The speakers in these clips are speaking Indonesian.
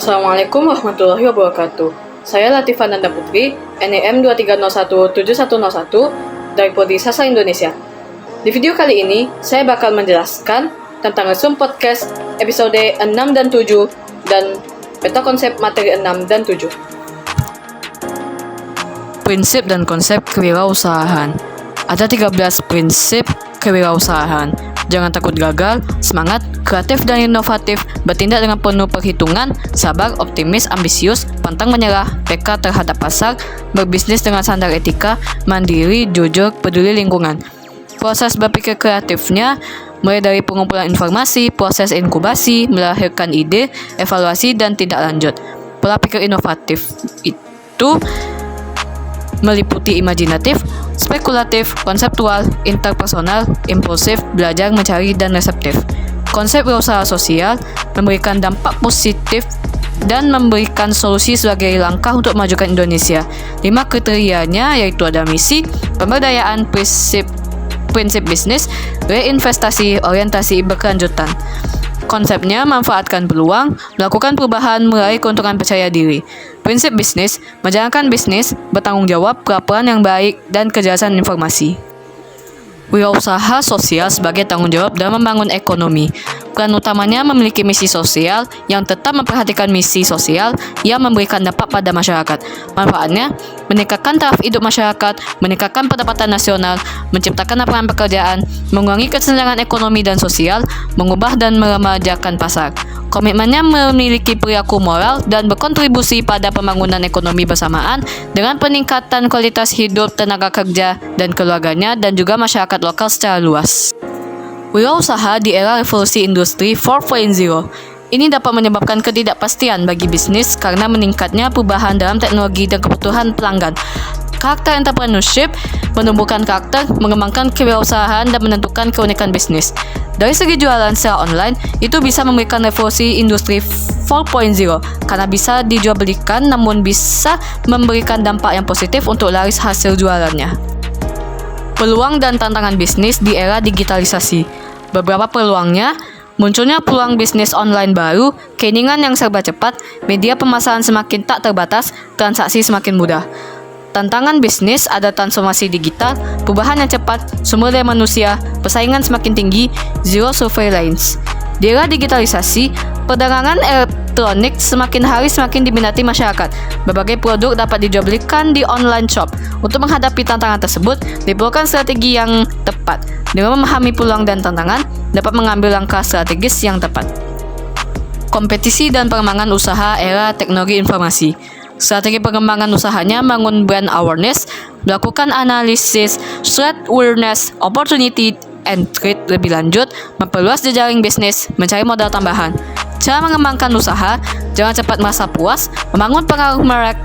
Assalamualaikum warahmatullahi wabarakatuh. Saya Latifah Nanda Putri, NEM 23017101 dari Prodi Sastra Indonesia. Di video kali ini, saya bakal menjelaskan tentang resume podcast episode 6 dan 7 dan peta konsep materi 6 dan 7. Prinsip dan konsep kewirausahaan. Ada 13 prinsip kewirausahaan. Jangan takut gagal, semangat, kreatif dan inovatif, bertindak dengan penuh perhitungan, sabar, optimis, ambisius, pantang menyerah, peka terhadap pasar, berbisnis dengan standar etika, mandiri, jujur, peduli lingkungan. Proses berpikir kreatifnya mulai dari pengumpulan informasi, proses inkubasi, melahirkan ide, evaluasi, dan tindak lanjut. Pola pikir inovatif itu meliputi imajinatif, spekulatif, konseptual, interpersonal, impulsif, belajar, mencari, dan reseptif. Konsep wirausaha sosial memberikan dampak positif dan memberikan solusi sebagai langkah untuk memajukan Indonesia. 5 kriterianya yaitu ada misi, pemberdayaan, prinsip bisnis, reinvestasi, orientasi berkelanjutan. Konsepnya manfaatkan peluang, melakukan perubahan, meraih keuntungan percaya diri. Prinsip bisnis, menjalankan bisnis, bertanggung jawab, pelaporan yang baik, dan kejelasan informasi. Wirausaha sosial sebagai tanggung jawab dalam membangun ekonomi. Peran utamanya memiliki misi sosial yang tetap memperhatikan misi sosial yang memberikan dampak pada masyarakat. Manfaatnya, meningkatkan taraf hidup masyarakat, meningkatkan pendapatan nasional, menciptakan lapangan pekerjaan, mengurangi kesenjangan ekonomi dan sosial, mengubah dan meremajakan pasar. Komitmennya memiliki perilaku moral dan berkontribusi pada pembangunan ekonomi bersamaan dengan peningkatan kualitas hidup tenaga kerja dan keluarganya dan juga masyarakat lokal secara luas. Wirausaha di era revolusi industri 4.0. Ini dapat menyebabkan ketidakpastian bagi bisnis karena meningkatnya perubahan dalam teknologi dan kebutuhan pelanggan. Karakter entrepreneurship menumbuhkan karakter, mengembangkan kewirausahaan, dan menentukan keunikan bisnis. Dari segi jualan secara online, itu bisa memberikan revolusi industri 4.0 karena bisa dijual belikan namun bisa memberikan dampak yang positif untuk laris hasil jualannya. Peluang dan tantangan bisnis di era digitalisasi. Beberapa peluangnya, munculnya peluang bisnis online baru, keinginan yang serba cepat, media pemasaran semakin tak terbatas, transaksi semakin mudah. Tantangan bisnis ada transformasi digital, perubahan yang cepat, sumber daya manusia, persaingan semakin tinggi, zero surveillance. Di era digitalisasi, perdagangan elektronik semakin hari semakin diminati masyarakat. Berbagai produk dapat dijual belikan di online shop. Untuk menghadapi tantangan tersebut, diperlukan strategi yang tepat. Dengan memahami peluang dan tantangan, dapat mengambil langkah strategis yang tepat. Kompetisi dan pengembangan usaha era teknologi informasi. Strategi pengembangan usahanya membangun brand awareness, melakukan analisis threat awareness, opportunity and threat lebih lanjut, memperluas jejaring bisnis, mencari modal tambahan. Cara mengembangkan usaha, jangan cepat merasa puas, membangun pengaruh merek,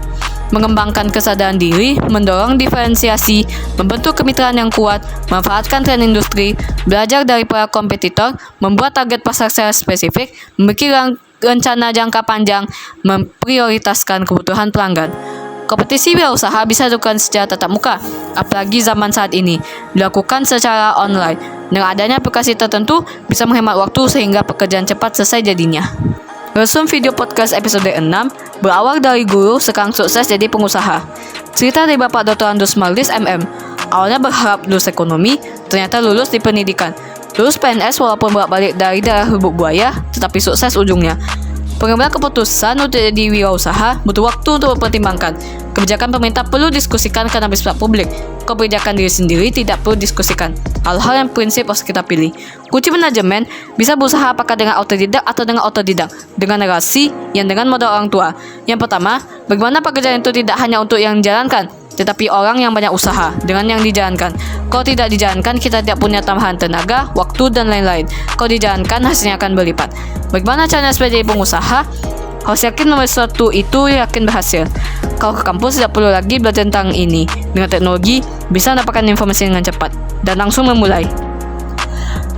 mengembangkan kesadaran diri, mendorong diferensiasi, membentuk kemitraan yang kuat, memanfaatkan tren industri, belajar dari para kompetitor, membuat target pasar secara spesifik, memikirkan rencana jangka panjang, memprioritaskan kebutuhan pelanggan. Kompetisi wirausaha bisa dilakukan secara tatap muka, apalagi zaman saat ini, dilakukan secara online. Dengan adanya aplikasi tertentu, bisa menghemat waktu sehingga pekerjaan cepat selesai jadinya. Resume video podcast episode 6 berawal dari guru sekarang sukses jadi pengusaha. Cerita dari Bapak Dr. Andus Marlis MM. Awalnya berharap lulus ekonomi, ternyata lulus di pendidikan. Lulus PNS walaupun bolak-balik dari daerah Lubuk Buaya, tetapi sukses ujungnya. Pengambilan keputusan untuk jadi wirausaha butuh waktu untuk mempertimbangkan. Kebijakan pemerintah perlu diskusikan karena bersifat publik. Kebijakan diri sendiri tidak perlu diskusikan. Hal-hal yang prinsip harus kita pilih. Kunci manajemen bisa berusaha apakah dengan autodidak atau dengan otodidak, dengan narasi yang dengan modal orang tua. Yang pertama, bagaimana pekerjaan itu tidak hanya untuk yang dijalankan, tetapi orang yang banyak usaha dengan yang dijalankan. Kalau tidak dijalankan, kita tidak punya tambahan tenaga, waktu, dan lain-lain. Kalau dijalankan, hasilnya akan berlipat. Bagaimana caranya supaya jadi pengusaha? Harus yakin nomor satu itu yakin berhasil. Kalau ke kampus, tidak perlu lagi belajar tentang ini. Dengan teknologi, bisa mendapatkan informasi dengan cepat dan langsung memulai.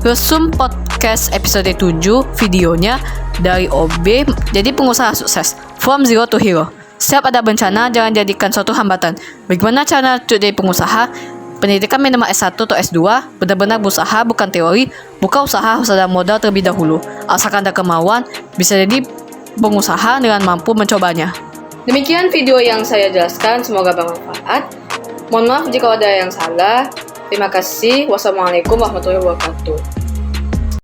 Resume podcast episode 7 videonya dari OB jadi pengusaha sukses. From zero to hero. Setiap ada bencana, jangan jadikan suatu hambatan. Bagaimana cara untuk jadi pengusaha? Pendidikan minimal S1 atau S2, benar-benar berusaha, bukan teori. Buka usaha harus ada modal terlebih dahulu. Asalkan ada kemauan, bisa jadi pengusaha dengan mampu mencobanya. Demikian video yang saya jelaskan, semoga bermanfaat. Mohon maaf jika ada yang salah. Terima kasih. Wassalamualaikum warahmatullahi wabarakatuh.